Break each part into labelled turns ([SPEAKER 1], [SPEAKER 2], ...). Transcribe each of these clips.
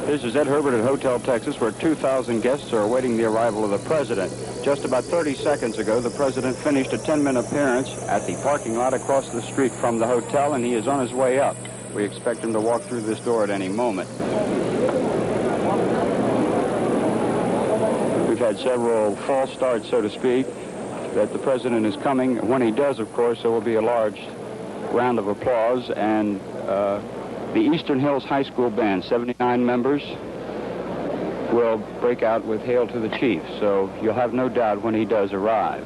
[SPEAKER 1] This is Ed Herbert at Hotel Texas, where 2,000 guests are awaiting the arrival of the president. Just about 30 seconds ago, the president finished a 10-minute appearance at the parking lot across the street from the hotel, and he is on his way up. We expect him to walk through this door at any moment. We've had several false starts, so to speak, that the president is coming. When he does, of course, there will be a large round of applause, and the Eastern Hills High School Band, 79 members, will break out with Hail to the Chief, so you'll have no doubt when he does arrive.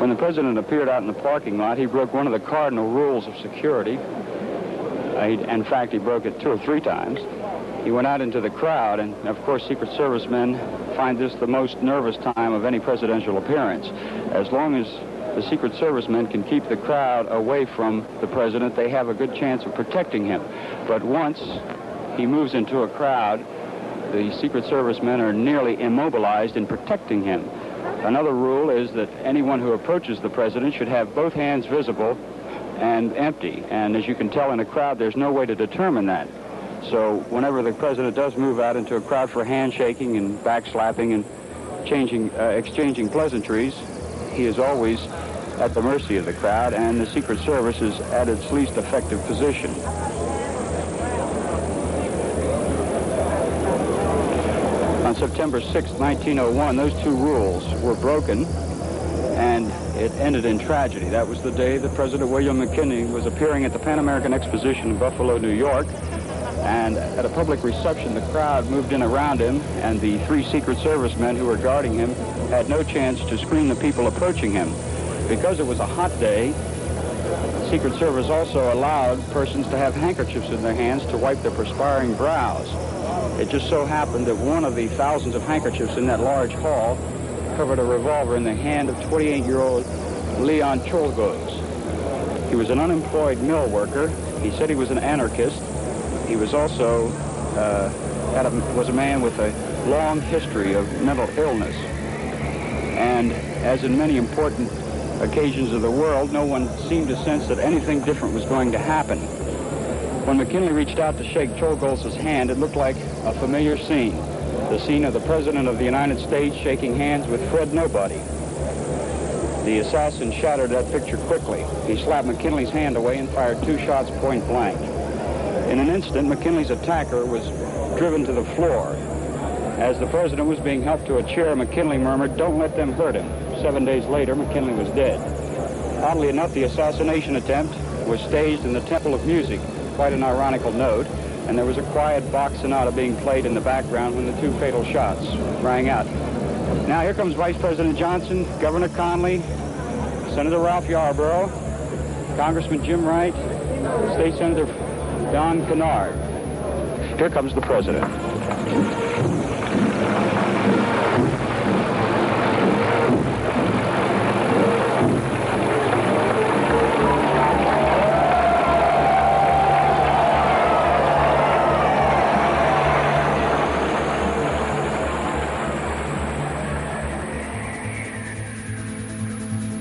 [SPEAKER 1] When the president appeared out in the parking lot, he broke one of the cardinal rules of security. In fact, he broke it 2 or 3 times. He went out into the crowd, and of course, Secret Service men find this the most nervous time of any presidential appearance. As long as the Secret Service men can keep the crowd away from the president, they have a good chance of protecting him. But once he moves into a crowd, the Secret Service men are nearly immobilized in protecting him. Another rule is that anyone who approaches the president should have both hands visible and empty. And as you can tell in a crowd, there's no way to determine that. So whenever the president does move out into a crowd for handshaking and backslapping and exchanging pleasantries, he is always at the mercy of the crowd, and the Secret Service is at its least effective position. On September 6, 1901, those 2 rules were broken, and it ended in tragedy. That was the day that President William McKinley was appearing at the Pan American Exposition in Buffalo, New York, and at a public reception, the crowd moved in around him, and the 3 Secret Service men who were guarding him had no chance to screen the people approaching him. Because it was a hot day, the Secret Service also allowed persons to have handkerchiefs in their hands to wipe their perspiring brows. It just so happened that one of the thousands of handkerchiefs in that large hall covered a revolver in the hand of 28-year-old Leon Czolgosz. He was an unemployed mill worker. He said he was an anarchist. He was also was a man with a long history of mental illness. And as in many important occasions of the world, no one seemed to sense that anything different was going to happen. When McKinley reached out to shake Czolgosz's hand, it looked like a familiar scene. The scene of the President of the United States shaking hands with Fred Nobody. The assassin shattered that picture quickly. He slapped McKinley's hand away and fired 2 shots point blank. In an instant, McKinley's attacker was driven to the floor. As the president was being helped to a chair, McKinley murmured, "Don't let them hurt him." 7 days later, McKinley was dead. Oddly enough, the assassination attempt was staged in the Temple of Music, quite an ironical note, and there was a quiet Bach sonata being played in the background when the 2 fatal shots rang out. Now here comes Vice President Johnson, Governor Conley, Senator Ralph Yarborough, Congressman Jim Wright, State Senator Don Kennard. Here comes the president.